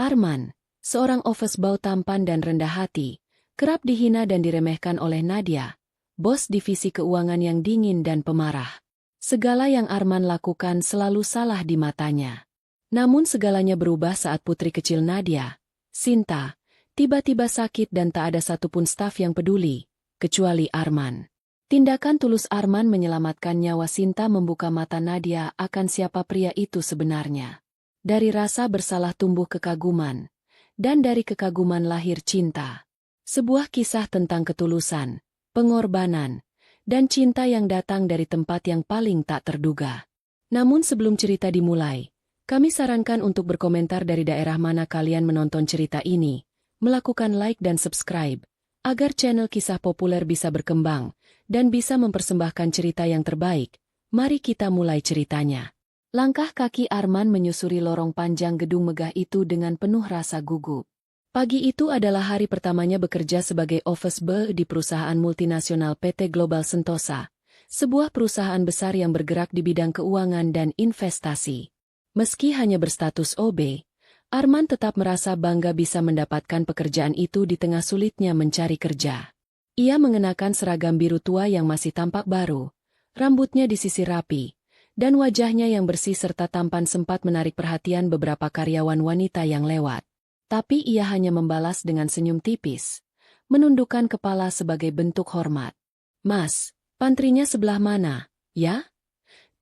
Arman, seorang office boy tampan dan rendah hati, kerap dihina dan diremehkan oleh Nadia, bos divisi keuangan yang dingin dan pemarah. Segala yang Arman lakukan selalu salah di matanya. Namun segalanya berubah saat putri kecil Nadia, Sinta, tiba-tiba sakit dan tak ada satupun staf yang peduli, kecuali Arman. Tindakan tulus Arman menyelamatkan nyawa Sinta membuka mata Nadia akan siapa pria itu sebenarnya. Dari rasa bersalah tumbuh kekaguman, dan dari kekaguman lahir cinta. Sebuah kisah tentang ketulusan, pengorbanan, dan cinta yang datang dari tempat yang paling tak terduga. Namun sebelum cerita dimulai, kami sarankan untuk berkomentar dari daerah mana kalian menonton cerita ini, melakukan like dan subscribe, agar channel kisah populer bisa berkembang, dan bisa mempersembahkan cerita yang terbaik. Mari kita mulai ceritanya. Langkah kaki Arman menyusuri lorong panjang gedung megah itu dengan penuh rasa gugup. Pagi itu adalah hari pertamanya bekerja sebagai office boy di perusahaan multinasional PT Global Sentosa, sebuah perusahaan besar yang bergerak di bidang keuangan dan investasi. Meski hanya berstatus OB, Arman tetap merasa bangga bisa mendapatkan pekerjaan itu di tengah sulitnya mencari kerja. Ia mengenakan seragam biru tua yang masih tampak baru, rambutnya disisir rapi, dan wajahnya yang bersih serta tampan sempat menarik perhatian beberapa karyawan wanita yang lewat. Tapi ia hanya membalas dengan senyum tipis, menundukkan kepala sebagai bentuk hormat. "Mas, pantrinya sebelah mana, ya?"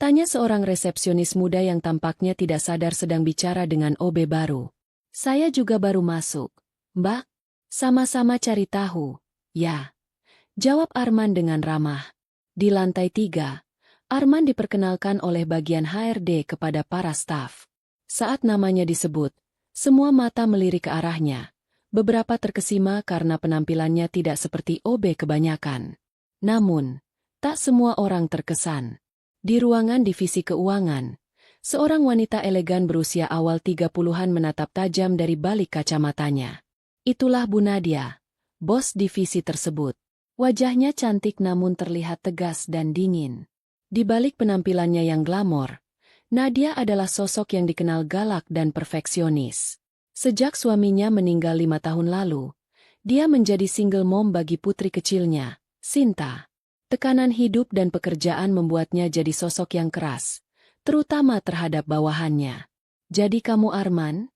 tanya seorang resepsionis muda yang tampaknya tidak sadar sedang bicara dengan OB baru. "Saya juga baru masuk, Mbak. Sama-sama cari tahu, ya?" jawab Arman dengan ramah. Di lantai 3, Arman diperkenalkan oleh bagian HRD kepada para staf. Saat namanya disebut, semua mata melirik ke arahnya. Beberapa terkesima karena penampilannya tidak seperti OB kebanyakan. Namun, tak semua orang terkesan. Di ruangan divisi keuangan, seorang wanita elegan berusia awal 30-an menatap tajam dari balik kacamatanya. Itulah Bu Nadia, bos divisi tersebut. Wajahnya cantik namun terlihat tegas dan dingin. Di balik penampilannya yang glamor, Nadia adalah sosok yang dikenal galak dan perfeksionis. Sejak suaminya meninggal 5 tahun lalu, dia menjadi single mom bagi putri kecilnya, Sinta. Tekanan hidup dan pekerjaan membuatnya jadi sosok yang keras, terutama terhadap bawahannya. "Jadi kamu Arman?"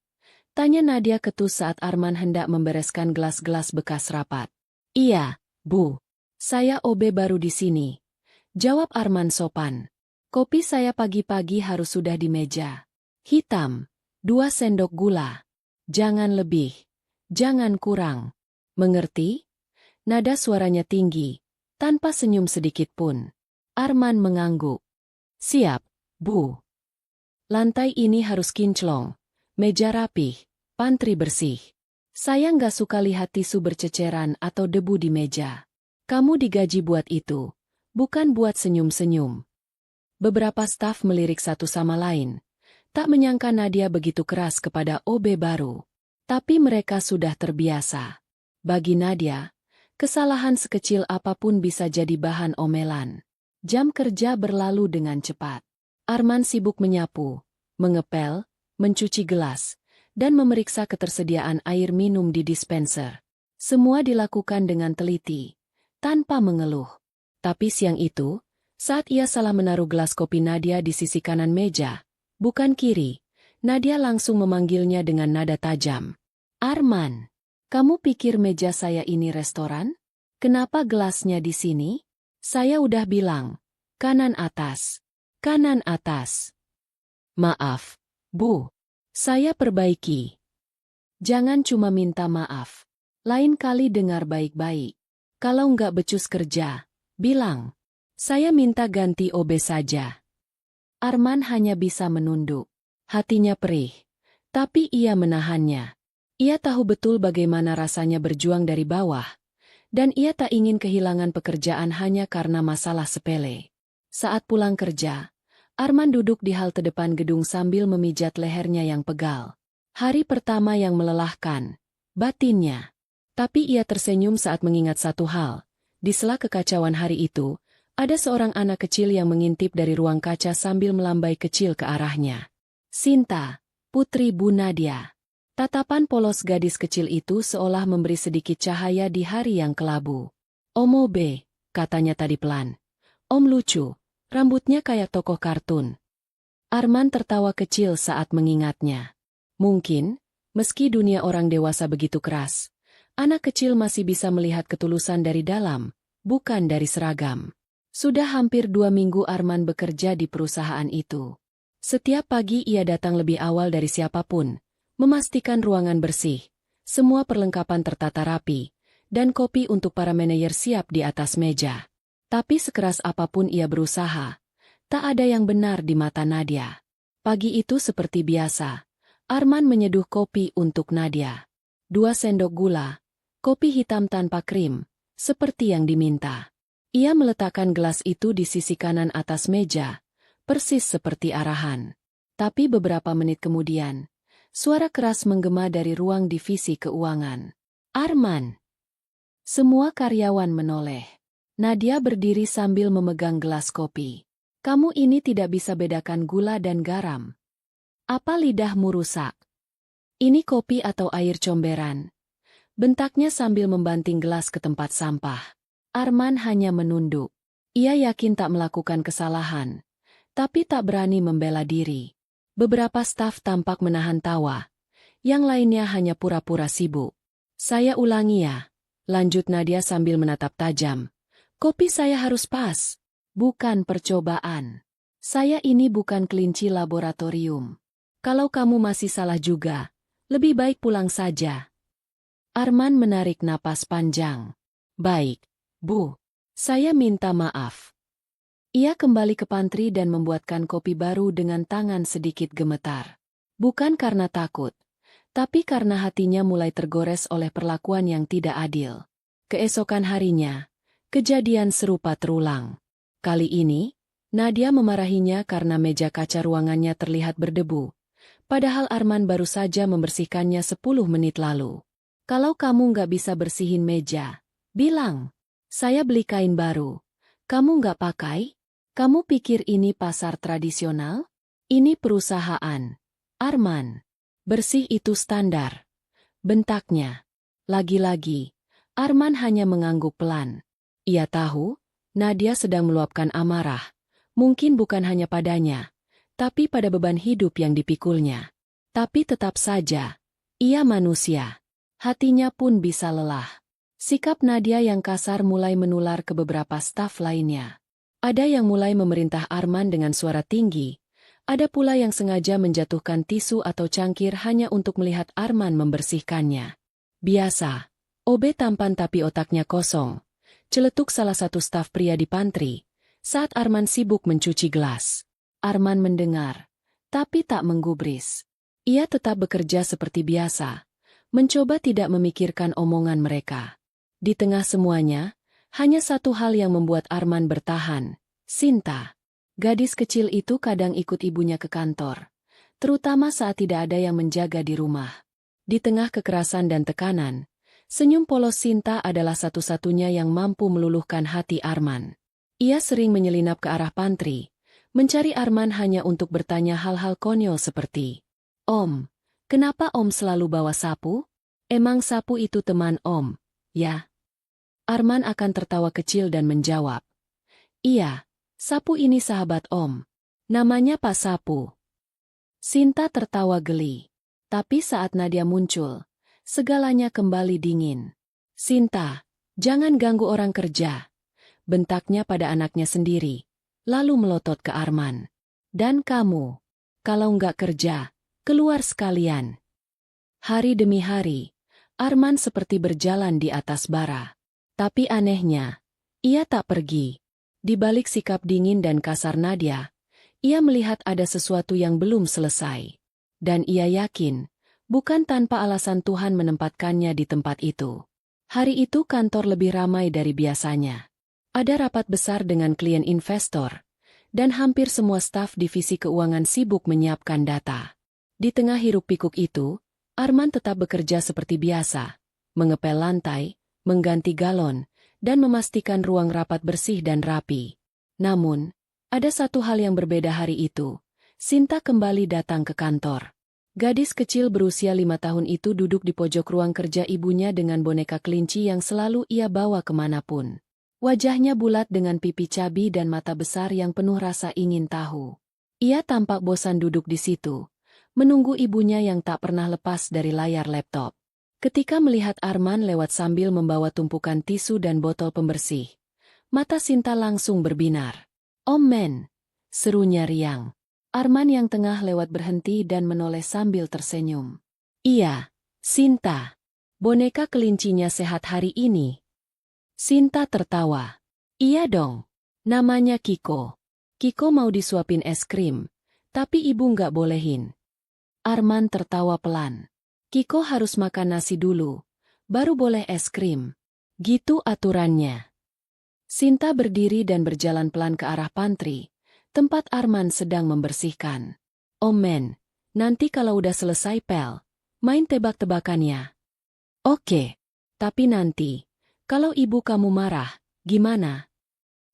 tanya Nadia ketus saat Arman hendak membereskan gelas-gelas bekas rapat. "Iya, Bu. Saya OB baru di sini," jawab Arman sopan. "Kopi saya pagi-pagi harus sudah di meja. Hitam, 2 sendok gula. Jangan lebih, jangan kurang. Mengerti?" Nada suaranya tinggi, tanpa senyum sedikit pun. Arman mengangguk. "Siap, Bu. Lantai ini harus kinclong, meja rapih, pantry bersih. Saya nggak suka lihat tisu berceceran atau debu di meja. Kamu digaji buat itu, bukan buat senyum-senyum." Beberapa staf melirik satu sama lain. Tak menyangka Nadia begitu keras kepada OB baru. Tapi mereka sudah terbiasa. Bagi Nadia, kesalahan sekecil apapun bisa jadi bahan omelan. Jam kerja berlalu dengan cepat. Arman sibuk menyapu, mengepel, mencuci gelas, dan memeriksa ketersediaan air minum di dispenser. Semua dilakukan dengan teliti, tanpa mengeluh. Tapi siang itu, saat ia salah menaruh gelas kopi Nadia di sisi kanan meja, bukan kiri, Nadia langsung memanggilnya dengan nada tajam. "Arman, kamu pikir meja saya ini restoran? Kenapa gelasnya di sini? Saya udah bilang, kanan atas, kanan atas." "Maaf, Bu. Saya perbaiki." "Jangan cuma minta maaf. Lain kali dengar baik-baik. Kalau nggak becus kerja, bilang. Saya minta ganti OB saja." Arman hanya bisa menunduk. Hatinya perih. Tapi ia menahannya. Ia tahu betul bagaimana rasanya berjuang dari bawah. Dan ia tak ingin kehilangan pekerjaan hanya karena masalah sepele. Saat pulang kerja, Arman duduk di halte depan gedung sambil memijat lehernya yang pegal. Hari pertama yang melelahkan, batinnya. Tapi ia tersenyum saat mengingat satu hal. Di sela kekacauan hari itu, ada seorang anak kecil yang mengintip dari ruang kaca sambil melambai kecil ke arahnya. Sinta, putri Bu Nadia. Tatapan polos gadis kecil itu seolah memberi sedikit cahaya di hari yang kelabu. "Om Obe," katanya tadi pelan. "Om lucu, rambutnya kayak tokoh kartun." Arman tertawa kecil saat mengingatnya. Mungkin, meski dunia orang dewasa begitu keras, anak kecil masih bisa melihat ketulusan dari dalam, bukan dari seragam. Sudah hampir 2 minggu Arman bekerja di perusahaan itu. Setiap pagi ia datang lebih awal dari siapapun, memastikan ruangan bersih, semua perlengkapan tertata rapi, dan kopi untuk para manajer siap di atas meja. Tapi sekeras apapun ia berusaha, tak ada yang benar di mata Nadia. Pagi itu seperti biasa, Arman menyeduh kopi untuk Nadia. 2 sendok gula, kopi hitam tanpa krim, seperti yang diminta. Ia meletakkan gelas itu di sisi kanan atas meja, persis seperti arahan. Tapi beberapa menit kemudian, suara keras menggema dari ruang divisi keuangan. "Arman!" Semua karyawan menoleh. Nadia berdiri sambil memegang gelas kopi. "Kamu ini tidak bisa bedakan gula dan garam. Apa lidahmu rusak? Ini kopi atau air comberan?" Bentaknya sambil membanting gelas ke tempat sampah. Arman hanya menunduk. Ia yakin tak melakukan kesalahan, tapi tak berani membela diri. Beberapa staf tampak menahan tawa, yang lainnya hanya pura-pura sibuk. "Saya ulangi ya," lanjut Nadia sambil menatap tajam. "Kopi saya harus pas, bukan percobaan. Saya ini bukan kelinci laboratorium. Kalau kamu masih salah juga, lebih baik pulang saja." Arman menarik napas panjang. "Baik, Bu. Saya minta maaf." Ia kembali ke pantry dan membuatkan kopi baru dengan tangan sedikit gemetar. Bukan karena takut, tapi karena hatinya mulai tergores oleh perlakuan yang tidak adil. Keesokan harinya, kejadian serupa terulang. Kali ini, Nadia memarahinya karena meja kaca ruangannya terlihat berdebu, padahal Arman baru saja membersihkannya 10 menit lalu. "Kalau kamu nggak bisa bersihin meja, bilang. Saya beli kain baru. Kamu nggak pakai? Kamu pikir ini pasar tradisional? Ini perusahaan. Arman. Bersih itu standar." Bentaknya. Lagi-lagi, Arman hanya mengangguk pelan. Ia tahu, Nadia sedang meluapkan amarah. Mungkin bukan hanya padanya, tapi pada beban hidup yang dipikulnya. Tapi tetap saja, ia manusia. Hatinya pun bisa lelah. Sikap Nadia yang kasar mulai menular ke beberapa staf lainnya. Ada yang mulai memerintah Arman dengan suara tinggi, ada pula yang sengaja menjatuhkan tisu atau cangkir hanya untuk melihat Arman membersihkannya. "Biasa, Obe tampan tapi otaknya kosong," celetuk salah satu staf pria di pantry, saat Arman sibuk mencuci gelas. Arman mendengar, tapi tak menggubris. Ia tetap bekerja seperti biasa, mencoba tidak memikirkan omongan mereka. Di tengah semuanya, hanya satu hal yang membuat Arman bertahan, Sinta. Gadis kecil itu kadang ikut ibunya ke kantor, terutama saat tidak ada yang menjaga di rumah. Di tengah kekerasan dan tekanan, senyum polos Sinta adalah satu-satunya yang mampu meluluhkan hati Arman. Ia sering menyelinap ke arah pantry, mencari Arman hanya untuk bertanya hal-hal konyol seperti, "Om, kenapa Om selalu bawa sapu? Emang sapu itu teman Om, ya?" Arman akan tertawa kecil dan menjawab, "Iya, sapu ini sahabat Om. Namanya Pak Sapu." Sinta tertawa geli. Tapi saat Nadia muncul, segalanya kembali dingin. "Sinta, jangan ganggu orang kerja," bentaknya pada anaknya sendiri, lalu melotot ke Arman. "Dan kamu, kalau nggak kerja, keluar sekalian." Hari demi hari, Arman seperti berjalan di atas bara. Tapi anehnya, ia tak pergi. Di balik sikap dingin dan kasar Nadia, ia melihat ada sesuatu yang belum selesai. Dan ia yakin, bukan tanpa alasan Tuhan menempatkannya di tempat itu. Hari itu kantor lebih ramai dari biasanya. Ada rapat besar dengan klien investor, dan hampir semua staf divisi keuangan sibuk menyiapkan data. Di tengah hiruk-pikuk itu, Arman tetap bekerja seperti biasa, mengepel lantai, mengganti galon, dan memastikan ruang rapat bersih dan rapi. Namun, ada satu hal yang berbeda hari itu. Sinta kembali datang ke kantor. Gadis kecil berusia 5 tahun itu duduk di pojok ruang kerja ibunya dengan boneka kelinci yang selalu ia bawa kemanapun. Wajahnya bulat dengan pipi cabi dan mata besar yang penuh rasa ingin tahu. Ia tampak bosan duduk di situ, menunggu ibunya yang tak pernah lepas dari layar laptop. Ketika melihat Arman lewat sambil membawa tumpukan tisu dan botol pembersih, mata Sinta langsung berbinar. "Om Men!" serunya riang. Arman yang tengah lewat berhenti dan menoleh sambil tersenyum. "Iya, Sinta. Boneka kelincinya sehat hari ini?" Sinta tertawa. "Iya dong. Namanya Kiko. Kiko mau disuapin es krim, tapi ibu nggak bolehin." Arman tertawa pelan. "Kiko harus makan nasi dulu, baru boleh es krim. Gitu aturannya." Sinta berdiri dan berjalan pelan ke arah pantry, tempat Arman sedang membersihkan. "Om Men, nanti kalau udah selesai pel, main tebak-tebakannya." "Oke, tapi nanti, kalau ibu kamu marah, gimana?"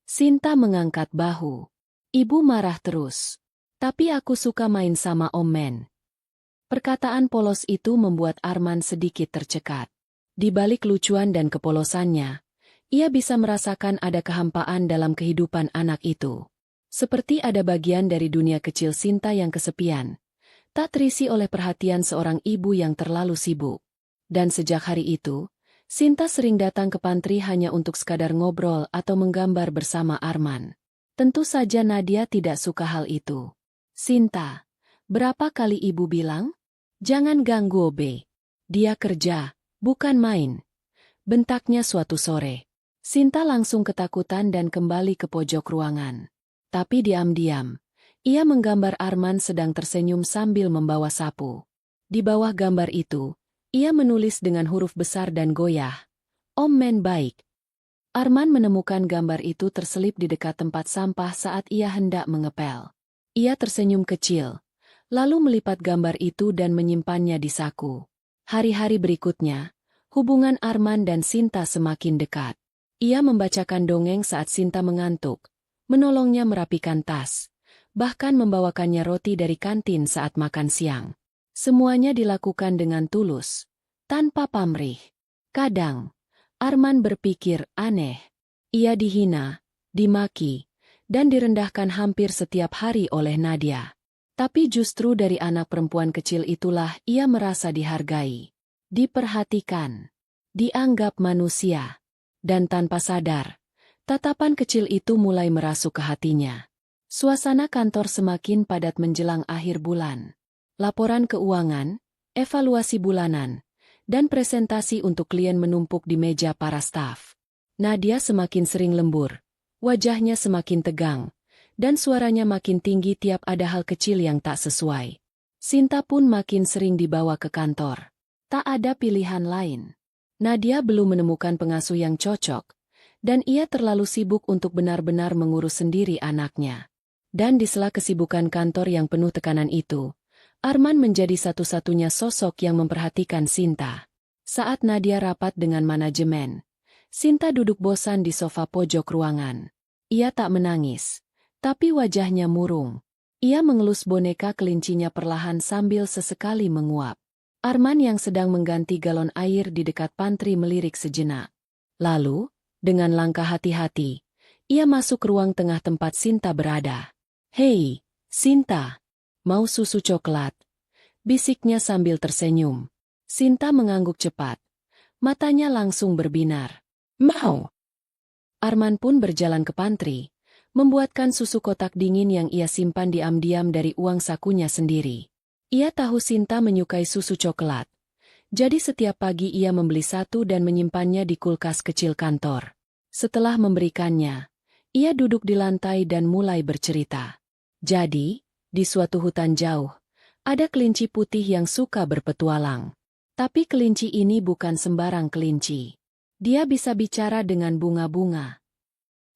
Sinta mengangkat bahu. "Ibu marah terus. Tapi aku suka main sama Om Men." Perkataan polos itu membuat Arman sedikit tercekat. Di balik lucuan dan kepolosannya, ia bisa merasakan ada kehampaan dalam kehidupan anak itu. Seperti ada bagian dari dunia kecil Sinta yang kesepian, tak terisi oleh perhatian seorang ibu yang terlalu sibuk. Dan sejak hari itu, Sinta sering datang ke pantry hanya untuk sekadar ngobrol atau menggambar bersama Arman. Tentu saja Nadia tidak suka hal itu. "Sinta, berapa kali ibu bilang? Jangan ganggu Obe. Dia kerja, bukan main." Bentaknya suatu sore. Sinta langsung ketakutan dan kembali ke pojok ruangan. Tapi diam-diam, ia menggambar Arman sedang tersenyum sambil membawa sapu. Di bawah gambar itu, ia menulis dengan huruf besar dan goyah, "Om Men baik." Arman menemukan gambar itu terselip di dekat tempat sampah saat ia hendak mengepel. Ia tersenyum kecil, lalu melipat gambar itu dan menyimpannya di saku. Hari-hari berikutnya, hubungan Arman dan Sinta semakin dekat. Ia membacakan dongeng saat Sinta mengantuk, menolongnya merapikan tas, bahkan membawakannya roti dari kantin saat makan siang. Semuanya dilakukan dengan tulus, tanpa pamrih. Kadang, Arman berpikir aneh. Ia dihina, dimaki, dan direndahkan hampir setiap hari oleh Nadia. Tapi justru dari anak perempuan kecil itulah ia merasa dihargai, diperhatikan, dianggap manusia. Dan tanpa sadar, tatapan kecil itu mulai merasuk ke hatinya. Suasana kantor semakin padat menjelang akhir bulan. Laporan keuangan, evaluasi bulanan, dan presentasi untuk klien menumpuk di meja para staf. Nadia semakin sering lembur, wajahnya semakin tegang, dan suaranya makin tinggi tiap ada hal kecil yang tak sesuai. Sinta pun makin sering dibawa ke kantor. Tak ada pilihan lain. Nadia belum menemukan pengasuh yang cocok, dan ia terlalu sibuk untuk benar-benar mengurus sendiri anaknya. Dan di sela kesibukan kantor yang penuh tekanan itu, Arman menjadi satu-satunya sosok yang memperhatikan Sinta. Saat Nadia rapat dengan manajemen, Sinta duduk bosan di sofa pojok ruangan. Ia tak menangis, tapi wajahnya murung. Ia mengelus boneka kelincinya perlahan sambil sesekali menguap. Arman yang sedang mengganti galon air di dekat pantry melirik sejenak. Lalu, dengan langkah hati-hati, ia masuk ke ruang tengah tempat Sinta berada. "Hei, Sinta, mau susu coklat?" bisiknya sambil tersenyum. Sinta mengangguk cepat. Matanya langsung berbinar. "Mau." Arman pun berjalan ke pantry, membuatkan susu kotak dingin yang ia simpan diam-diam dari uang sakunya sendiri. Ia tahu Sinta menyukai susu coklat. Jadi setiap pagi ia membeli satu dan menyimpannya di kulkas kecil kantor. Setelah memberikannya, ia duduk di lantai dan mulai bercerita. Jadi, di suatu hutan jauh, ada kelinci putih yang suka berpetualang. Tapi kelinci ini bukan sembarang kelinci. Dia bisa bicara dengan bunga-bunga.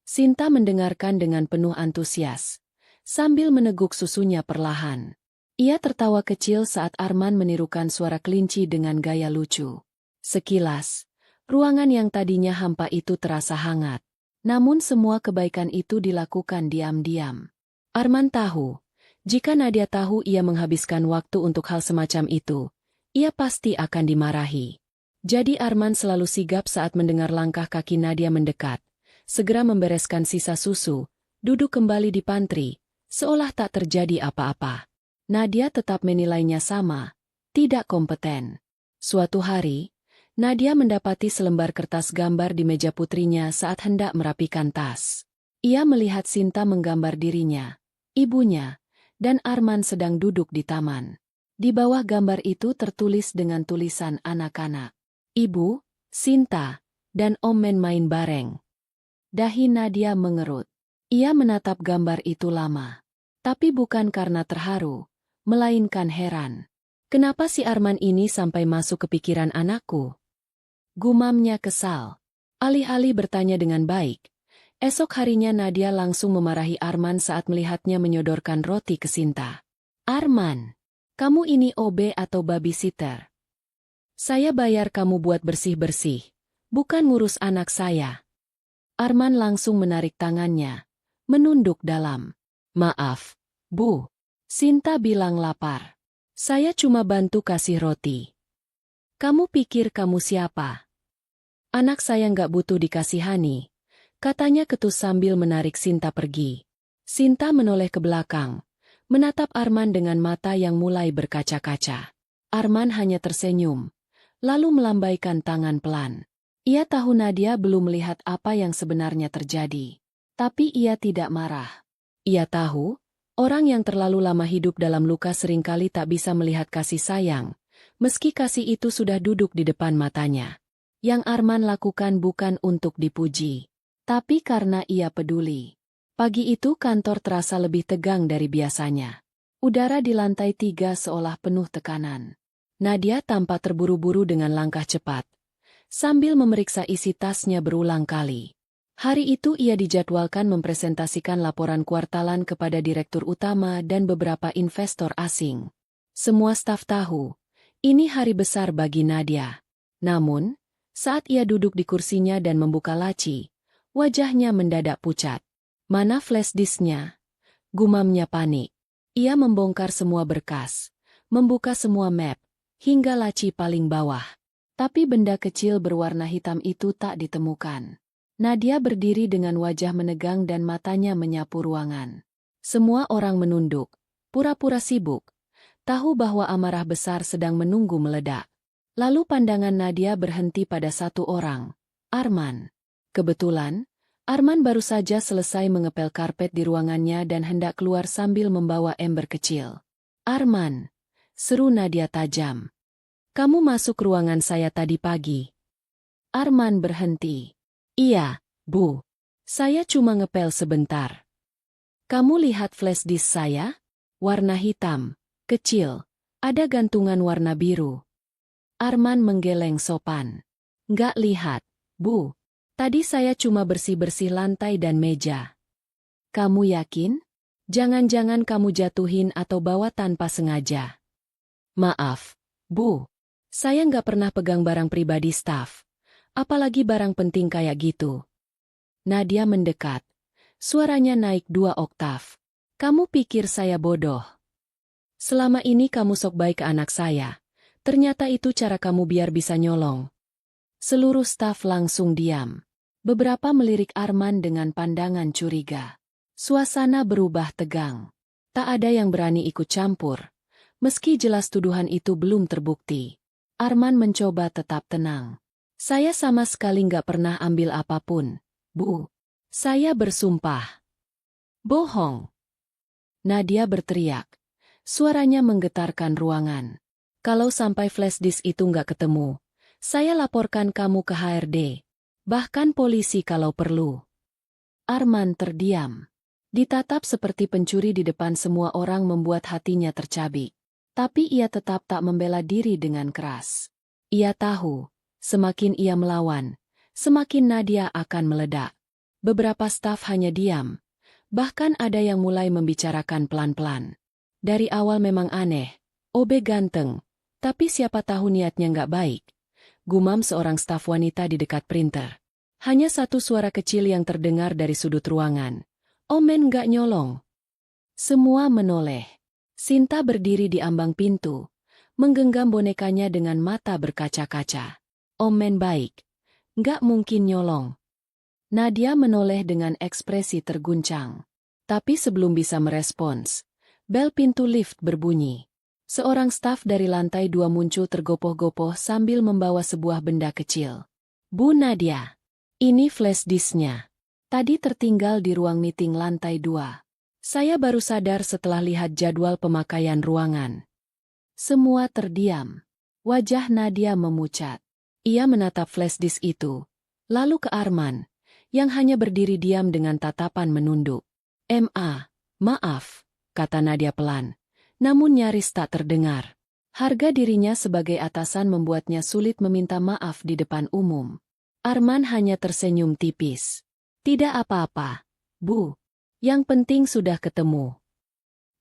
Sinta mendengarkan dengan penuh antusias, sambil meneguk susunya perlahan. Ia tertawa kecil saat Arman menirukan suara kelinci dengan gaya lucu. Sekilas, ruangan yang tadinya hampa itu terasa hangat. Namun semua kebaikan itu dilakukan diam-diam. Arman tahu, Jika Nadia tahu ia menghabiskan waktu untuk hal semacam itu, ia pasti akan dimarahi. Jadi Arman selalu sigap saat mendengar langkah kaki Nadia mendekat. Segera membereskan sisa susu, duduk kembali di pantry, seolah tak terjadi apa-apa. Nadia tetap menilainya sama, tidak kompeten. Suatu hari, Nadia mendapati selembar kertas gambar di meja putrinya saat hendak merapikan tas. Ia melihat Sinta menggambar dirinya, ibunya, dan Arman sedang duduk di taman. Di bawah gambar itu tertulis dengan tulisan anak-anak. Ibu, Sinta, dan Om main bareng. Dahi Nadia mengerut. Ia menatap gambar itu lama. Tapi bukan karena terharu, melainkan heran. Kenapa si Arman ini sampai masuk ke pikiran anakku? Gumamnya kesal. Alih-alih bertanya dengan baik, esok harinya Nadia langsung memarahi Arman saat melihatnya menyodorkan roti ke Sinta. Arman, kamu ini OB atau babysitter? Saya bayar kamu buat bersih-bersih, bukan ngurus anak saya. Arman langsung menarik tangannya, menunduk dalam. Maaf, Bu. Sinta bilang lapar. Saya cuma bantu kasih roti. Kamu pikir kamu siapa? Anak saya nggak butuh dikasihani, katanya ketus sambil menarik Sinta pergi. Sinta menoleh ke belakang, menatap Arman dengan mata yang mulai berkaca-kaca. Arman hanya tersenyum, lalu melambaikan tangan pelan. Ia tahu Nadia belum melihat apa yang sebenarnya terjadi. Tapi ia tidak marah. Ia tahu, orang yang terlalu lama hidup dalam luka seringkali tak bisa melihat kasih sayang, meski kasih itu sudah duduk di depan matanya. Yang Arman lakukan bukan untuk dipuji, tapi karena ia peduli. Pagi itu kantor terasa lebih tegang dari biasanya. Udara di lantai 3 seolah penuh tekanan. Nadia tampak terburu-buru dengan langkah cepat, sambil memeriksa isi tasnya berulang kali. Hari itu ia dijadwalkan mempresentasikan laporan kuartalan kepada direktur utama dan beberapa investor asing. Semua staf tahu, ini hari besar bagi Nadia. Namun, saat ia duduk di kursinya dan membuka laci, wajahnya mendadak pucat. Mana flash disknya? Gumamnya panik. Ia membongkar semua berkas, membuka semua map, hingga laci paling bawah. Tapi benda kecil berwarna hitam itu tak ditemukan. Nadia berdiri dengan wajah menegang dan matanya menyapu ruangan. Semua orang menunduk, pura-pura sibuk, tahu bahwa amarah besar sedang menunggu meledak. Lalu pandangan Nadia berhenti pada satu orang, Arman. Kebetulan, Arman baru saja selesai mengepel karpet di ruangannya dan hendak keluar sambil membawa ember kecil. Arman, seru Nadia tajam. Kamu masuk ruangan saya tadi pagi. Arman berhenti. Iya, Bu. Saya cuma ngepel sebentar. Kamu lihat flash disk saya? Warna hitam, kecil, ada gantungan warna biru. Arman menggeleng sopan. Nggak lihat, Bu. Tadi saya cuma bersih-bersih lantai dan meja. Kamu yakin? Jangan-jangan kamu jatuhin atau bawa tanpa sengaja. Maaf, Bu. Saya nggak pernah pegang barang pribadi staf. Apalagi barang penting kayak gitu. Nadia mendekat. Suaranya naik 2 oktav. Kamu pikir saya bodoh? Selama ini kamu sok baik ke anak saya. Ternyata itu cara kamu biar bisa nyolong. Seluruh staf langsung diam. Beberapa melirik Arman dengan pandangan curiga. Suasana berubah tegang. Tak ada yang berani ikut campur. Meski jelas tuduhan itu belum terbukti. Arman mencoba tetap tenang. Saya sama sekali nggak pernah ambil apapun, Bu. Saya bersumpah. Bohong. Nadia berteriak. Suaranya menggetarkan ruangan. Kalau sampai flash disk itu nggak ketemu, saya laporkan kamu ke HRD. Bahkan polisi kalau perlu. Arman terdiam. Ditatap seperti pencuri di depan semua orang membuat hatinya tercabik. Tapi ia tetap tak membela diri dengan keras. Ia tahu, semakin ia melawan, semakin Nadia akan meledak. Beberapa staf hanya diam. Bahkan ada yang mulai membicarakan pelan-pelan. Dari awal memang aneh, OB ganteng, tapi siapa tahu niatnya nggak baik. Gumam seorang staf wanita di dekat printer. Hanya satu suara kecil yang terdengar dari sudut ruangan. Omen nggak nyolong. Semua menoleh. Sinta berdiri di ambang pintu, menggenggam bonekanya dengan mata berkaca-kaca. Omen baik. Nggak mungkin nyolong. Nadia menoleh dengan ekspresi terguncang. Tapi sebelum bisa merespons, bel pintu lift berbunyi. Seorang staf dari lantai 2 muncul tergopoh-gopoh sambil membawa sebuah benda kecil. Bu Nadia, ini flash disknya. Tadi tertinggal di ruang meeting lantai 2. Saya baru sadar setelah lihat jadwal pemakaian ruangan. Semua terdiam. Wajah Nadia memucat. Ia menatap flash disk itu, lalu ke Arman, yang hanya berdiri diam dengan tatapan menunduk. Maaf, kata Nadia pelan, namun nyaris tak terdengar. Harga dirinya sebagai atasan membuatnya sulit meminta maaf di depan umum. Arman hanya tersenyum tipis. Tidak apa-apa, Bu. Yang penting sudah ketemu.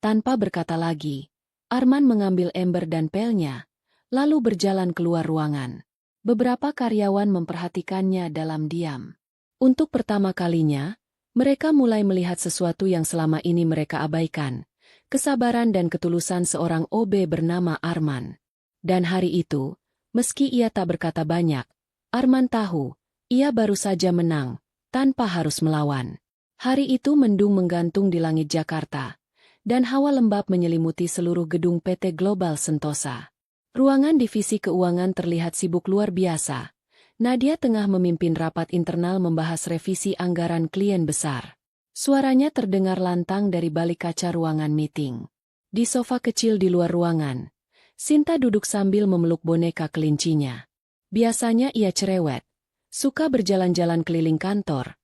Tanpa berkata lagi, Arman mengambil ember dan pelnya, lalu berjalan keluar ruangan. Beberapa karyawan memperhatikannya dalam diam. Untuk pertama kalinya, mereka mulai melihat sesuatu yang selama ini mereka abaikan. Kesabaran dan ketulusan seorang OB bernama Arman. Dan hari itu, meski ia tak berkata banyak, Arman tahu, ia baru saja menang, tanpa harus melawan. Hari itu mendung menggantung di langit Jakarta, dan hawa lembab menyelimuti seluruh gedung PT Global Sentosa. Ruangan divisi keuangan terlihat sibuk luar biasa. Nadia tengah memimpin rapat internal membahas revisi anggaran klien besar. Suaranya terdengar lantang dari balik kaca ruangan meeting. Di sofa kecil di luar ruangan, Sinta duduk sambil memeluk boneka kelincinya. Biasanya ia cerewet, suka berjalan-jalan keliling kantor,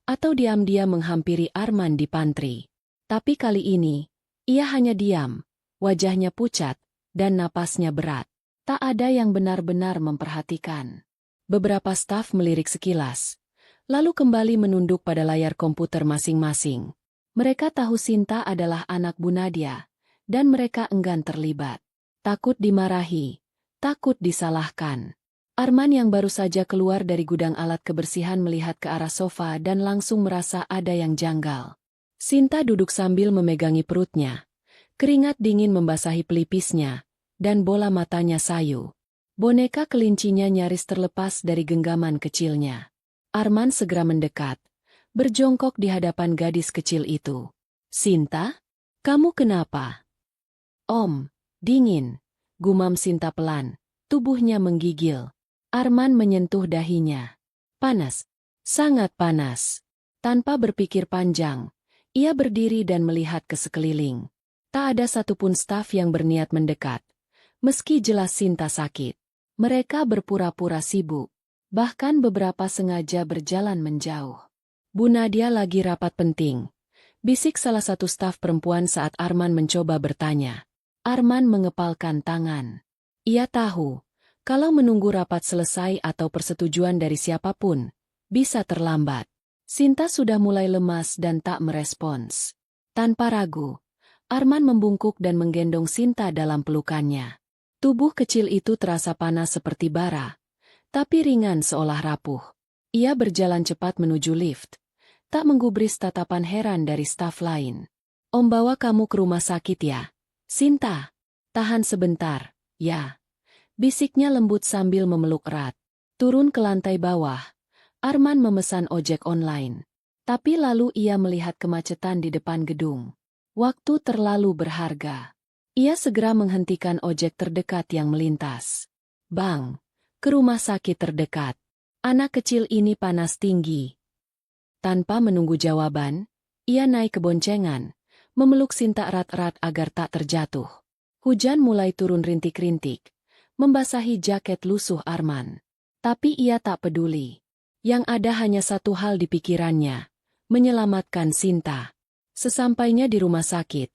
atau diam-diam menghampiri Arman di pantry. Tapi kali ini, ia hanya diam, wajahnya pucat, dan napasnya berat. Tak ada yang benar-benar memperhatikan. Beberapa staf melirik sekilas, lalu kembali menunduk pada layar komputer masing-masing. Mereka tahu Sinta adalah anak Bu Nadia, dan mereka enggan terlibat. Takut dimarahi, takut disalahkan. Arman yang baru saja keluar dari gudang alat kebersihan melihat ke arah sofa dan langsung merasa ada yang janggal. Sinta duduk sambil memegangi perutnya. Keringat dingin membasahi pelipisnya, dan bola matanya sayu. Boneka kelincinya nyaris terlepas dari genggaman kecilnya. Arman segera mendekat, berjongkok di hadapan gadis kecil itu. Sinta? Kamu kenapa? Om, dingin, gumam Sinta pelan, tubuhnya menggigil. Arman menyentuh dahinya. Panas, sangat panas. Tanpa berpikir panjang, ia berdiri dan melihat ke sekeliling. Tak ada satupun staf yang berniat mendekat. Meski jelas Sinta sakit, mereka berpura-pura sibuk. Bahkan beberapa sengaja berjalan menjauh. Bu Nadia lagi rapat penting. Bisik salah satu staf perempuan saat Arman mencoba bertanya. Arman mengepalkan tangan. Ia tahu, kalau menunggu rapat selesai atau persetujuan dari siapapun, bisa terlambat. Sinta sudah mulai lemas dan tak merespons. Tanpa ragu, Arman membungkuk dan menggendong Sinta dalam pelukannya. Tubuh kecil itu terasa panas seperti bara, tapi ringan seolah rapuh. Ia berjalan cepat menuju lift, tak menggubris tatapan heran dari staf lain. Om bawa kamu ke rumah sakit ya, Sinta. Tahan sebentar, ya. Bisiknya lembut sambil memeluk erat. Turun ke lantai bawah, Arman memesan ojek online. Tapi lalu ia melihat kemacetan di depan gedung. Waktu terlalu berharga. Ia segera menghentikan ojek terdekat yang melintas. Bang, ke rumah sakit terdekat. Anak kecil ini panas tinggi. Tanpa menunggu jawaban, ia naik ke boncengan, memeluk Sinta erat-erat agar tak terjatuh. Hujan mulai turun rintik-rintik, membasahi jaket lusuh Arman. Tapi ia tak peduli. Yang ada hanya satu hal di pikirannya, menyelamatkan Sinta. Sesampainya di rumah sakit,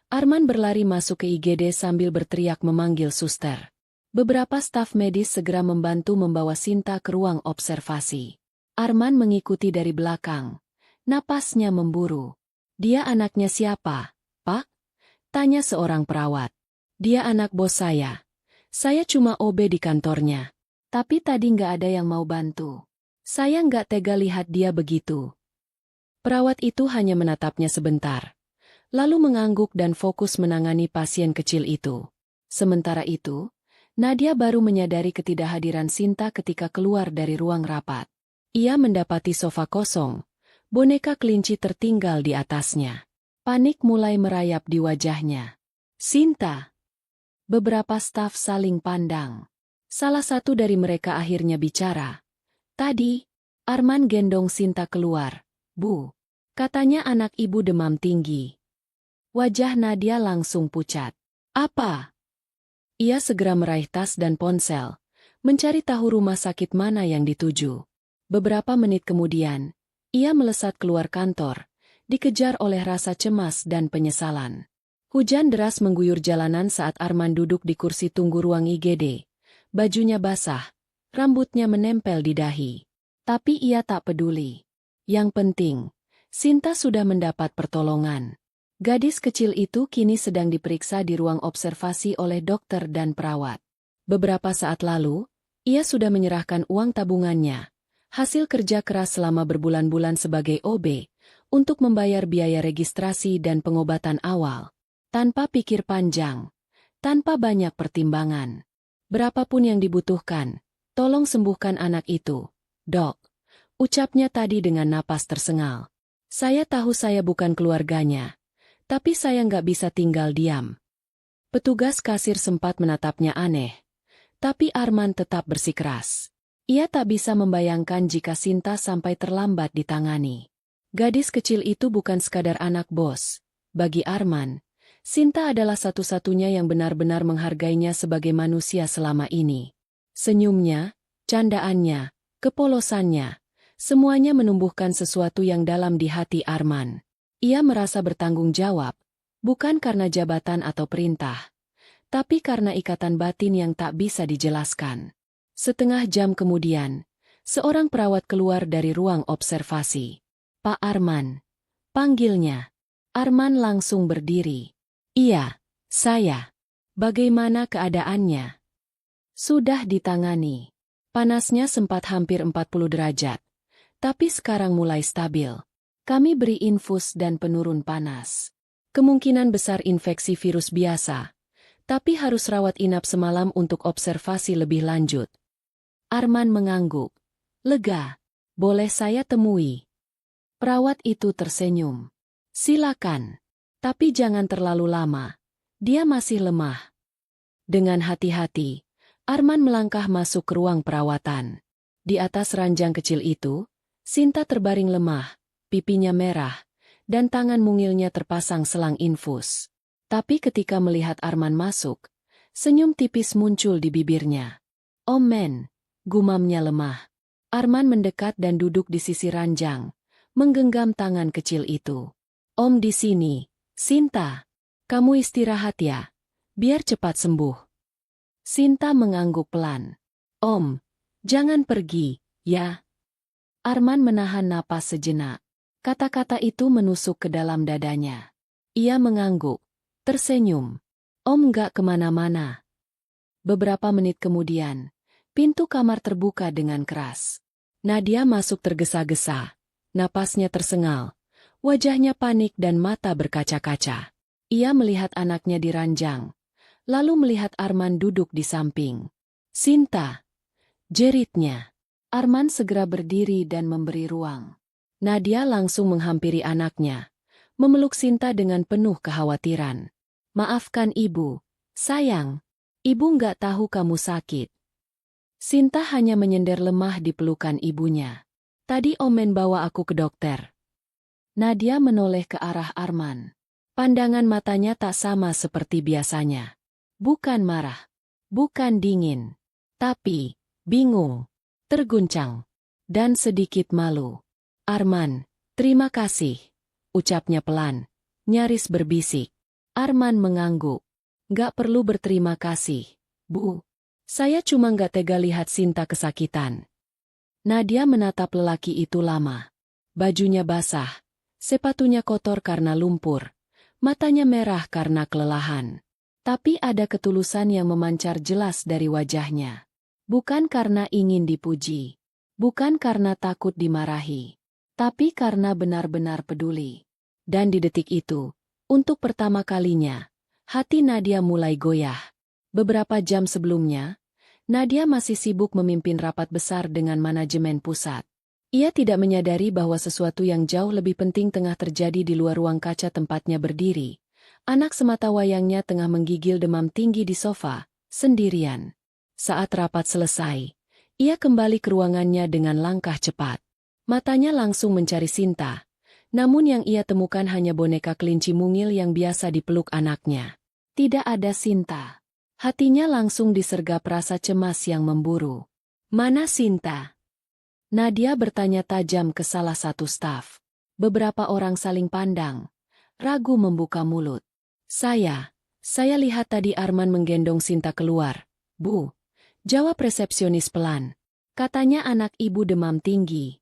Arman berlari masuk ke IGD sambil berteriak memanggil suster. Beberapa staf medis segera membantu membawa Sinta ke ruang observasi. Arman mengikuti dari belakang. Napasnya memburu. Dia anaknya siapa, Pak? Tanya seorang perawat. Dia anak bos saya. Saya cuma OB di kantornya. Tapi tadi nggak ada yang mau bantu. Saya nggak tega lihat dia begitu. Perawat itu hanya menatapnya sebentar. lalu mengangguk dan fokus menangani pasien kecil itu. Sementara itu, Nadia baru menyadari ketidakhadiran Sinta ketika keluar dari ruang rapat. Ia mendapati sofa kosong, boneka kelinci tertinggal di atasnya. Panik mulai merayap di wajahnya. Sinta! Beberapa staf saling pandang. Salah satu dari mereka akhirnya bicara. Tadi, Arman gendong Sinta keluar. Bu, katanya anak ibu demam tinggi. Wajah Nadia langsung pucat. Apa? Ia segera meraih tas dan ponsel, mencari tahu rumah sakit mana yang dituju. Beberapa menit kemudian, ia melesat keluar kantor, dikejar oleh rasa cemas dan penyesalan. Hujan deras mengguyur jalanan saat Arman duduk di kursi tunggu ruang IGD. Bajunya basah, rambutnya menempel di dahi. Tapi ia tak peduli. Yang penting, Sinta sudah mendapat pertolongan. Gadis kecil itu kini sedang diperiksa di ruang observasi oleh dokter dan perawat. Beberapa saat lalu, ia sudah menyerahkan uang tabungannya, hasil kerja keras selama berbulan-bulan sebagai OB, untuk membayar biaya registrasi dan pengobatan awal. Tanpa pikir panjang, tanpa banyak pertimbangan. Berapapun yang dibutuhkan, tolong sembuhkan anak itu, Dok. Ucapnya tadi dengan napas tersengal. Saya tahu saya bukan keluarganya. Tapi saya nggak bisa tinggal diam. Petugas kasir sempat menatapnya aneh. Tapi Arman tetap bersikeras. Ia tak bisa membayangkan jika Sinta sampai terlambat ditangani. Gadis kecil itu bukan sekadar anak bos. Bagi Arman, Sinta adalah satu-satunya yang benar-benar menghargainya sebagai manusia selama ini. Senyumnya, candaannya, kepolosannya, semuanya menumbuhkan sesuatu yang dalam di hati Arman. Ia merasa bertanggung jawab, bukan karena jabatan atau perintah, tapi karena ikatan batin yang tak bisa dijelaskan. Setengah jam kemudian, seorang perawat keluar dari ruang observasi. Pak Arman, panggilnya. Arman langsung berdiri. Iya, saya. Bagaimana keadaannya? Sudah ditangani. Panasnya sempat hampir 40 derajat, tapi sekarang mulai stabil. Kami beri infus dan penurun panas. Kemungkinan besar infeksi virus biasa, tapi harus rawat inap semalam untuk observasi lebih lanjut. Arman mengangguk. Lega. Boleh saya temui? Perawat itu tersenyum. Silakan. Tapi jangan terlalu lama. Dia masih lemah. Dengan hati-hati, Arman melangkah masuk ke ruang perawatan. Di atas ranjang kecil itu, Sinta terbaring lemah. Pipinya merah, dan tangan mungilnya terpasang selang infus. Tapi ketika melihat Arman masuk, senyum tipis muncul di bibirnya. Om Men, gumamnya lemah. Arman mendekat dan duduk di sisi ranjang, menggenggam tangan kecil itu. Om di sini, Sinta. Kamu istirahat ya, biar cepat sembuh. Sinta mengangguk pelan. Om, jangan pergi, ya. Arman menahan napas sejenak. Kata-kata itu menusuk ke dalam dadanya. Ia mengangguk, tersenyum. Om nggak kemana-mana. Beberapa menit kemudian, pintu kamar terbuka dengan keras. Nadia masuk tergesa-gesa. Napasnya tersengal. Wajahnya panik dan mata berkaca-kaca. Ia melihat anaknya di ranjang. Lalu melihat Arman duduk di samping. Sinta. Jeritnya. Arman segera berdiri dan memberi ruang. Nadia langsung menghampiri anaknya, memeluk Sinta dengan penuh kekhawatiran. Maafkan ibu, sayang, ibu nggak tahu kamu sakit. Sinta hanya menyender lemah di pelukan ibunya. Tadi Om Men bawa aku ke dokter. Nadia menoleh ke arah Arman. Pandangan matanya tak sama seperti biasanya. Bukan marah, bukan dingin, tapi bingung, terguncang, dan sedikit malu. Arman, terima kasih, ucapnya pelan, nyaris berbisik. Arman mengangguk. Gak perlu berterima kasih, Bu. Saya cuma gak tega lihat Sinta kesakitan. Nadia menatap lelaki itu lama. Bajunya basah, sepatunya kotor karena lumpur, matanya merah karena kelelahan. Tapi ada ketulusan yang memancar jelas dari wajahnya. Bukan karena ingin dipuji, bukan karena takut dimarahi. Tapi karena benar-benar peduli. Dan di detik itu, Untuk pertama kalinya, hati Nadia mulai goyah. Beberapa jam sebelumnya, Nadia masih sibuk memimpin rapat besar dengan manajemen pusat. Ia tidak menyadari bahwa sesuatu yang jauh lebih penting tengah terjadi di luar ruang kaca tempatnya berdiri. Anak sematawayangnya tengah menggigil demam tinggi di sofa, sendirian. Saat rapat selesai, ia kembali ke ruangannya dengan langkah cepat. Matanya langsung mencari Sinta, namun yang ia temukan hanya boneka kelinci mungil yang biasa dipeluk anaknya. Tidak ada Sinta. Hatinya langsung disergap rasa cemas yang memburu. Mana Sinta? Nadia bertanya tajam ke salah satu staf. Beberapa orang saling pandang, ragu membuka mulut. Saya lihat tadi Arman menggendong Sinta keluar, Bu. Jawab resepsionis pelan. Katanya anak ibu demam tinggi.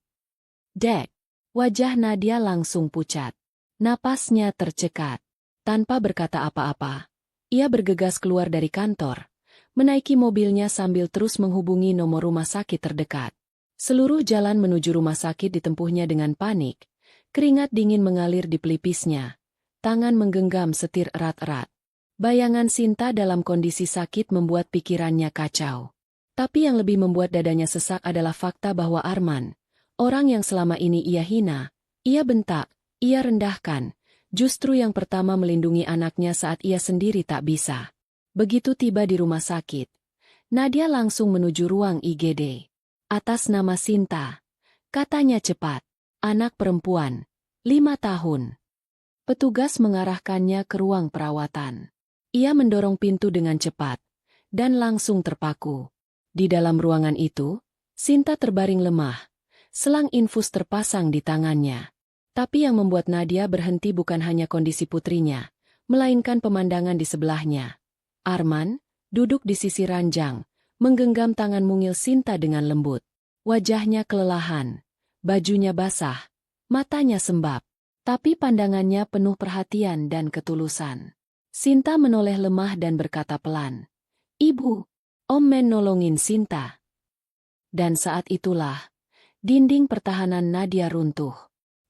Dek. Wajah Nadia langsung pucat. Napasnya tercekat. Tanpa berkata apa-apa, ia bergegas keluar dari kantor, menaiki mobilnya sambil terus menghubungi nomor rumah sakit terdekat. Seluruh jalan menuju rumah sakit ditempuhnya dengan panik. Keringat dingin mengalir di pelipisnya. Tangan menggenggam setir erat-erat. Bayangan Sinta dalam kondisi sakit membuat pikirannya kacau. Tapi yang lebih membuat dadanya sesak adalah fakta bahwa Arman, orang yang selama ini ia hina, ia bentak, ia rendahkan, justru yang pertama melindungi anaknya saat ia sendiri tak bisa. Begitu tiba di rumah sakit, Nadia langsung menuju ruang IGD. Atas nama Sinta, katanya cepat, anak perempuan, 5 tahun. Petugas mengarahkannya ke ruang perawatan. Ia mendorong pintu dengan cepat, dan langsung terpaku. Di dalam ruangan itu, Sinta terbaring lemah, selang infus terpasang di tangannya. Tapi yang membuat Nadia berhenti bukan hanya kondisi putrinya, melainkan pemandangan di sebelahnya. Arman, duduk di sisi ranjang, menggenggam tangan mungil Sinta dengan lembut. Wajahnya kelelahan, bajunya basah, matanya sembab, tapi pandangannya penuh perhatian dan ketulusan. Sinta menoleh lemah dan berkata pelan, "Ibu, Om Men nolongin Sinta." Dan saat itulah, dinding pertahanan Nadia runtuh.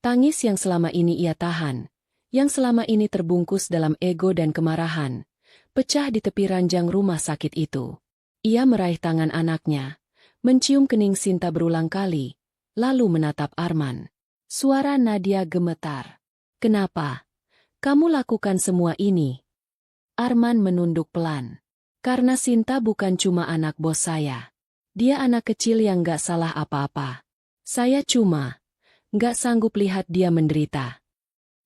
Tangis yang selama ini ia tahan, yang selama ini terbungkus dalam ego dan kemarahan, pecah di tepi ranjang rumah sakit itu. Ia meraih tangan anaknya, mencium kening Sinta berulang kali, lalu menatap Arman. Suara Nadia gemetar. "Kenapa? Kamu lakukan semua ini?" Arman menunduk pelan. "Karena Sinta bukan cuma anak bos saya. Dia anak kecil yang gak salah apa-apa. Saya cuma gak sanggup lihat dia menderita."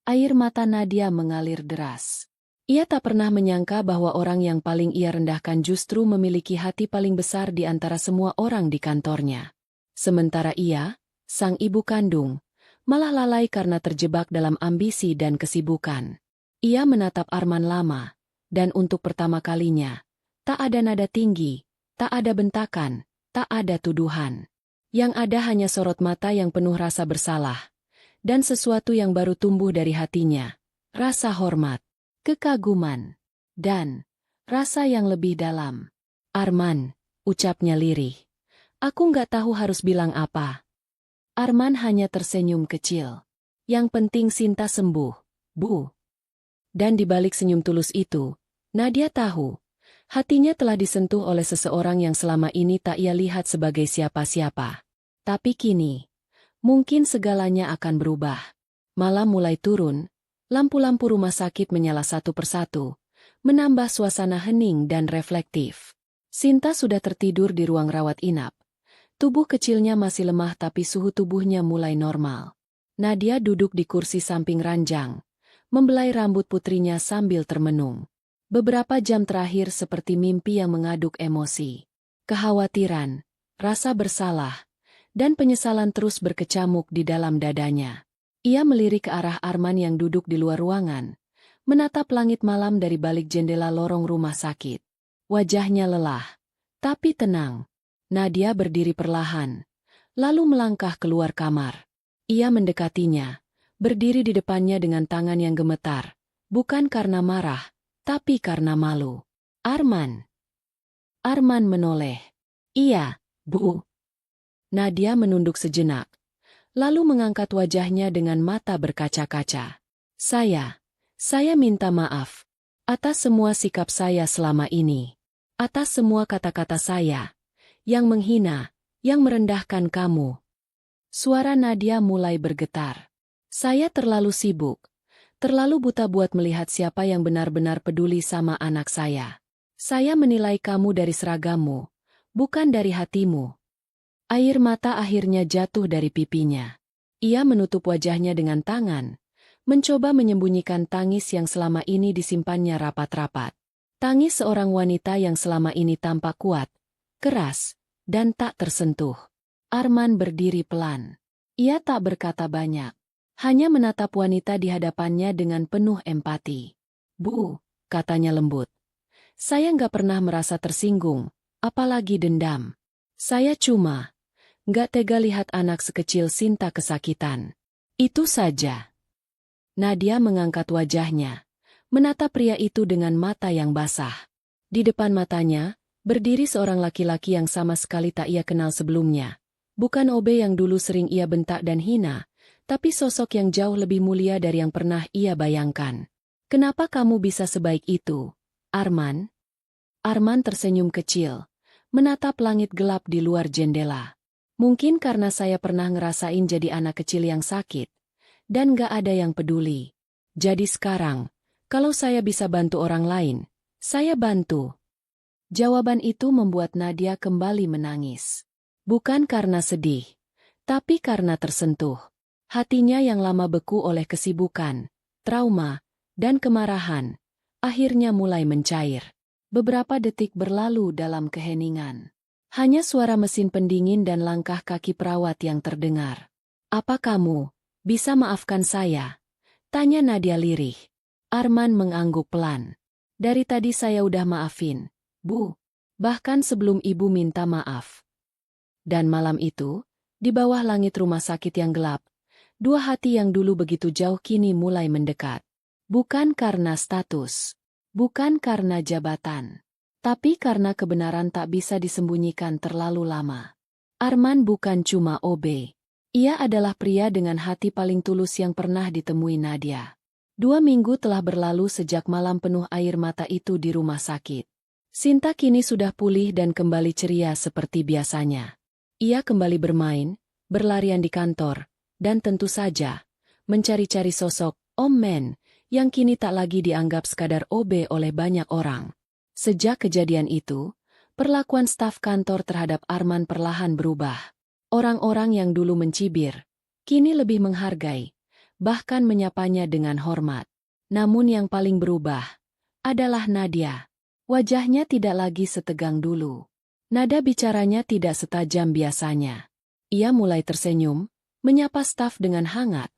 Air mata Nadia mengalir deras. Ia tak pernah menyangka bahwa orang yang paling ia rendahkan justru memiliki hati paling besar di antara semua orang di kantornya. Sementara ia, sang ibu kandung, malah lalai karena terjebak dalam ambisi dan kesibukan. Ia menatap Arman lama, dan untuk pertama kalinya, tak ada nada tinggi, tak ada bentakan, tak ada tuduhan. Yang ada hanya sorot mata yang penuh rasa bersalah, dan sesuatu yang baru tumbuh dari hatinya, rasa hormat, kekaguman, dan rasa yang lebih dalam. "Arman," ucapnya lirih, "aku nggak tahu harus bilang apa." Arman hanya tersenyum kecil. "Yang penting Sinta sembuh, Bu." Dan di balik senyum tulus itu, Nadia tahu, hatinya telah disentuh oleh seseorang yang selama ini tak ia lihat sebagai siapa-siapa. Tapi kini, mungkin segalanya akan berubah. Malam mulai turun, lampu-lampu rumah sakit menyala satu persatu, menambah suasana hening dan reflektif. Sinta sudah tertidur di ruang rawat inap. Tubuh kecilnya masih lemah tapi suhu tubuhnya mulai normal. Nadia duduk di kursi samping ranjang, membelai rambut putrinya sambil termenung. Beberapa jam terakhir seperti mimpi yang mengaduk emosi. Kekhawatiran, rasa bersalah, dan penyesalan terus berkecamuk di dalam dadanya. Ia melirik ke arah Arman yang duduk di luar ruangan, menatap langit malam dari balik jendela lorong rumah sakit. Wajahnya lelah, tapi tenang. Nadia berdiri perlahan, lalu melangkah keluar kamar. Ia mendekatinya, berdiri di depannya dengan tangan yang gemetar, bukan karena marah, tapi karena malu. "Arman." Arman menoleh. "Iya, Bu." Nadia menunduk sejenak, lalu mengangkat wajahnya dengan mata berkaca-kaca. Saya Saya minta maaf atas semua sikap saya selama ini. Atas semua kata-kata saya yang menghina, yang merendahkan kamu. Suara Nadia mulai bergetar. Saya terlalu sibuk, terlalu buta buat melihat siapa yang benar-benar peduli sama anak saya. Saya menilai kamu dari seragamu, bukan dari hatimu. Air mata akhirnya jatuh dari pipinya. Ia menutup wajahnya dengan tangan, mencoba menyembunyikan tangis yang selama ini disimpannya rapat-rapat. Tangis seorang wanita yang selama ini tampak kuat, keras, dan tak tersentuh. Arman berdiri pelan. Ia tak berkata banyak, hanya menatap wanita di hadapannya dengan penuh empati. "Bu," katanya lembut. "Saya nggak pernah merasa tersinggung, apalagi dendam. Saya cuma nggak tega lihat anak sekecil Sinta kesakitan. Itu saja." Nadia mengangkat wajahnya, menatap pria itu dengan mata yang basah. Di depan matanya, berdiri seorang laki-laki yang sama sekali tak ia kenal sebelumnya. Bukan Obe yang dulu sering ia bentak dan hina, tapi sosok yang jauh lebih mulia dari yang pernah ia bayangkan. "Kenapa kamu bisa sebaik itu, Arman?" Arman tersenyum kecil, menatap langit gelap di luar jendela. "Mungkin karena saya pernah ngerasain jadi anak kecil yang sakit, dan gak ada yang peduli. Jadi sekarang, kalau saya bisa bantu orang lain, saya bantu." Jawaban itu membuat Nadia kembali menangis. Bukan karena sedih, tapi karena tersentuh. Hatinya yang lama beku oleh kesibukan, trauma, dan kemarahan, akhirnya mulai mencair. Beberapa detik berlalu dalam keheningan. Hanya suara mesin pendingin dan langkah kaki perawat yang terdengar. "Apa kamu bisa maafkan saya?" tanya Nadia lirih. Arman mengangguk pelan. "Dari tadi saya udah maafin, Bu. Bahkan sebelum Ibu minta maaf." Dan malam itu, di bawah langit rumah sakit yang gelap, dua hati yang dulu begitu jauh kini mulai mendekat. Bukan karena status, bukan karena jabatan, tapi karena kebenaran tak bisa disembunyikan terlalu lama. Arman bukan cuma Obe. Ia adalah pria dengan hati paling tulus yang pernah ditemui Nadia. 2 minggu telah berlalu sejak malam penuh air mata itu di rumah sakit. Sinta kini sudah pulih dan kembali ceria seperti biasanya. Ia kembali bermain, berlarian di kantor, dan tentu saja, mencari-cari sosok Om Men, yang kini tak lagi dianggap sekadar OB oleh banyak orang. Sejak kejadian itu, perlakuan staf kantor terhadap Arman perlahan berubah. Orang-orang yang dulu mencibir, kini lebih menghargai, bahkan menyapanya dengan hormat. Namun yang paling berubah adalah Nadia. Wajahnya tidak lagi setegang dulu. Nada bicaranya tidak setajam biasanya. Ia mulai tersenyum, menyapa staf dengan hangat,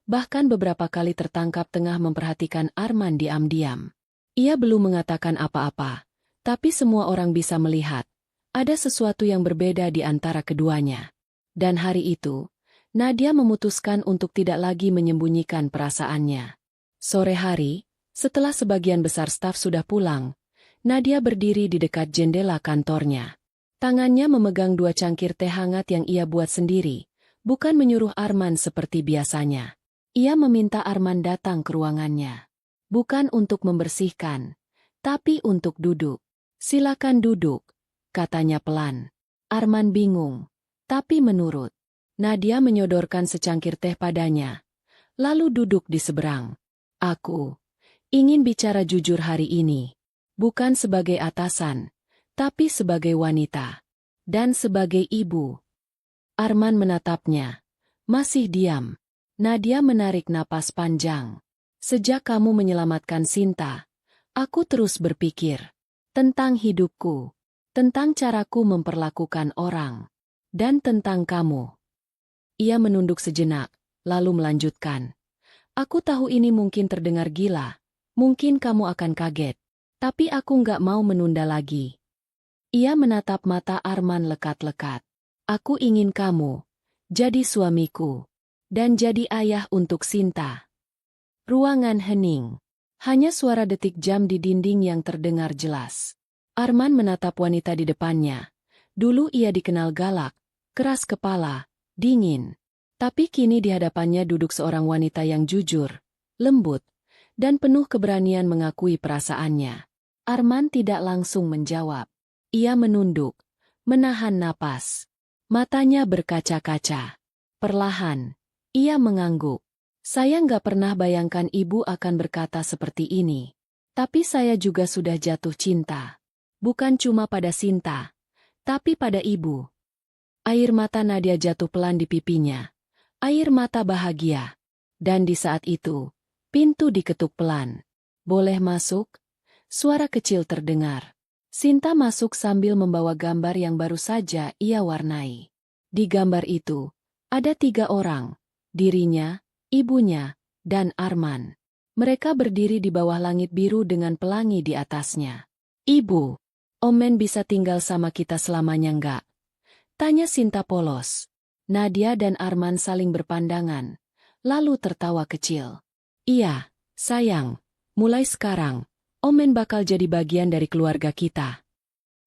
bahkan beberapa kali tertangkap tengah memperhatikan Arman diam-diam. Ia belum mengatakan apa-apa, tapi semua orang bisa melihat, ada sesuatu yang berbeda di antara keduanya. Dan hari itu, Nadia memutuskan untuk tidak lagi menyembunyikan perasaannya. Sore hari, setelah sebagian besar staf sudah pulang, Nadia berdiri di dekat jendela kantornya. Tangannya memegang 2 cangkir teh hangat yang ia buat sendiri, bukan menyuruh Arman seperti biasanya. Ia meminta Arman datang ke ruangannya. Bukan untuk membersihkan, tapi untuk duduk. "Silakan duduk," katanya pelan. Arman bingung, tapi menurut. Nadia menyodorkan secangkir teh padanya, lalu duduk di seberang. "Aku ingin bicara jujur hari ini. Bukan sebagai atasan, tapi sebagai wanita. Dan sebagai ibu." Arman menatapnya. Masih diam. Nadia menarik napas panjang. "Sejak kamu menyelamatkan Sinta, aku terus berpikir tentang hidupku, tentang caraku memperlakukan orang, dan tentang kamu." Ia menunduk sejenak, lalu melanjutkan. "Aku tahu ini mungkin terdengar gila, mungkin kamu akan kaget. Tapi aku nggak mau menunda lagi." Ia menatap mata Arman lekat-lekat. "Aku ingin kamu jadi suamiku, dan jadi ayah untuk Sinta." Ruangan hening. Hanya suara detik jam di dinding yang terdengar jelas. Arman menatap wanita di depannya. Dulu ia dikenal galak, keras kepala, dingin. Tapi kini di hadapannya duduk seorang wanita yang jujur, lembut, dan penuh keberanian mengakui perasaannya. Arman tidak langsung menjawab. Ia menunduk, menahan napas. Matanya berkaca-kaca. Perlahan, ia mengangguk. Saya nggak pernah bayangkan ibu akan berkata seperti ini. Tapi saya juga sudah jatuh cinta. Bukan cuma pada Sinta, tapi pada ibu. Air mata Nadia jatuh pelan di pipinya. Air mata bahagia. Dan di saat itu, pintu diketuk pelan. Boleh masuk? Suara kecil terdengar. Sinta masuk sambil membawa gambar yang baru saja ia warnai. Di gambar itu, ada 3 orang. Dirinya, ibunya, dan Arman. Mereka berdiri di bawah langit biru dengan pelangi di atasnya. Ibu, Omen bisa tinggal sama kita selamanya nggak? Tanya Sinta polos. Nadia dan Arman saling berpandangan, lalu tertawa kecil. Iya, sayang, mulai sekarang, Omen bakal jadi bagian dari keluarga kita.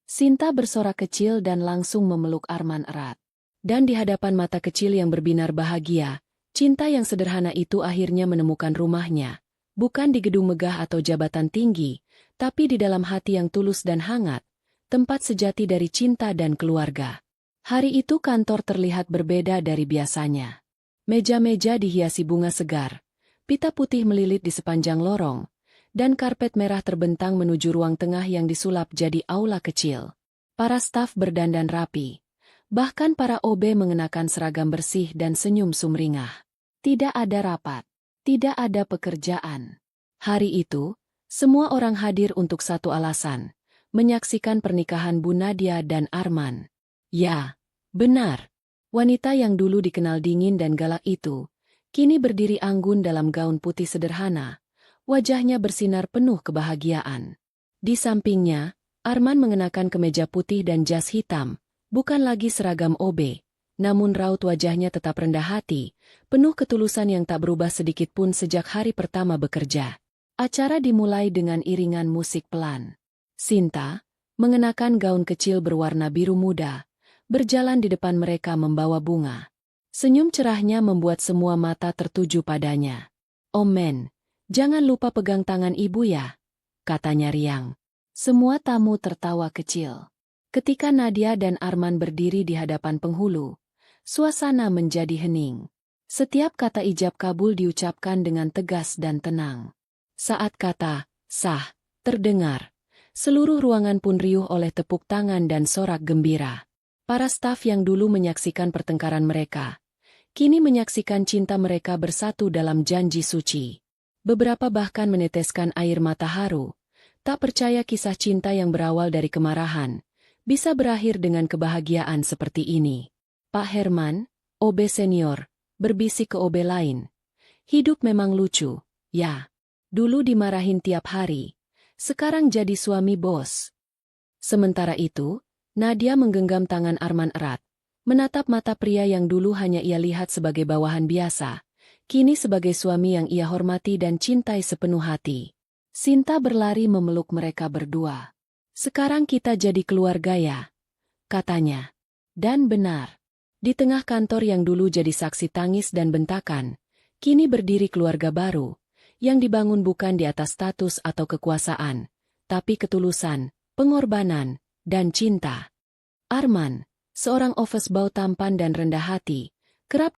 Sinta bersorak kecil dan langsung memeluk Arman erat. Dan di hadapan mata kecil yang berbinar bahagia, cinta yang sederhana itu akhirnya menemukan rumahnya. Bukan di gedung megah atau jabatan tinggi, tapi di dalam hati yang tulus dan hangat, tempat sejati dari cinta dan keluarga. Hari itu kantor terlihat berbeda dari biasanya. Meja-meja dihiasi bunga segar, pita putih melilit di sepanjang lorong, dan karpet merah terbentang menuju ruang tengah yang disulap jadi aula kecil. Para staf berdandan rapi. Bahkan para OB mengenakan seragam bersih dan senyum sumringah. Tidak ada rapat. Tidak ada pekerjaan. Hari itu, semua orang hadir untuk satu alasan. Menyaksikan pernikahan Bu Nadia dan Arman. Ya, benar. Wanita yang dulu dikenal dingin dan galak itu, kini berdiri anggun dalam gaun putih sederhana. Wajahnya bersinar penuh kebahagiaan. Di sampingnya, Arman mengenakan kemeja putih dan jas hitam, bukan lagi seragam OB, namun raut wajahnya tetap rendah hati, penuh ketulusan yang tak berubah sedikit pun sejak hari pertama bekerja. Acara dimulai dengan iringan musik pelan. Sinta, mengenakan gaun kecil berwarna biru muda, berjalan di depan mereka membawa bunga. Senyum cerahnya membuat semua mata tertuju padanya. Omen, jangan lupa pegang tangan ibu ya, katanya riang. Semua tamu tertawa kecil. Ketika Nadia dan Arman berdiri di hadapan penghulu, suasana menjadi hening. Setiap kata ijab kabul diucapkan dengan tegas dan tenang. Saat kata, sah, terdengar, seluruh ruangan pun riuh oleh tepuk tangan dan sorak gembira. Para staf yang dulu menyaksikan pertengkaran mereka, kini menyaksikan cinta mereka bersatu dalam janji suci. Beberapa bahkan meneteskan air mata haru, tak percaya kisah cinta yang berawal dari kemarahan bisa berakhir dengan kebahagiaan seperti ini. Pak Herman, OB senior, berbisik ke OB lain. Hidup memang lucu, ya. Dulu dimarahin tiap hari, sekarang jadi suami bos. Sementara itu, Nadia menggenggam tangan Arman erat, menatap mata pria yang dulu hanya ia lihat sebagai bawahan biasa, kini sebagai suami yang ia hormati dan cintai sepenuh hati. Sinta berlari memeluk mereka berdua. Sekarang kita jadi keluarga ya, katanya. Dan benar. Di tengah kantor yang dulu jadi saksi tangis dan bentakan, kini berdiri keluarga baru, yang dibangun bukan di atas status atau kekuasaan, tapi ketulusan, pengorbanan, dan cinta. Arman, seorang office boy tampan dan rendah hati, kerap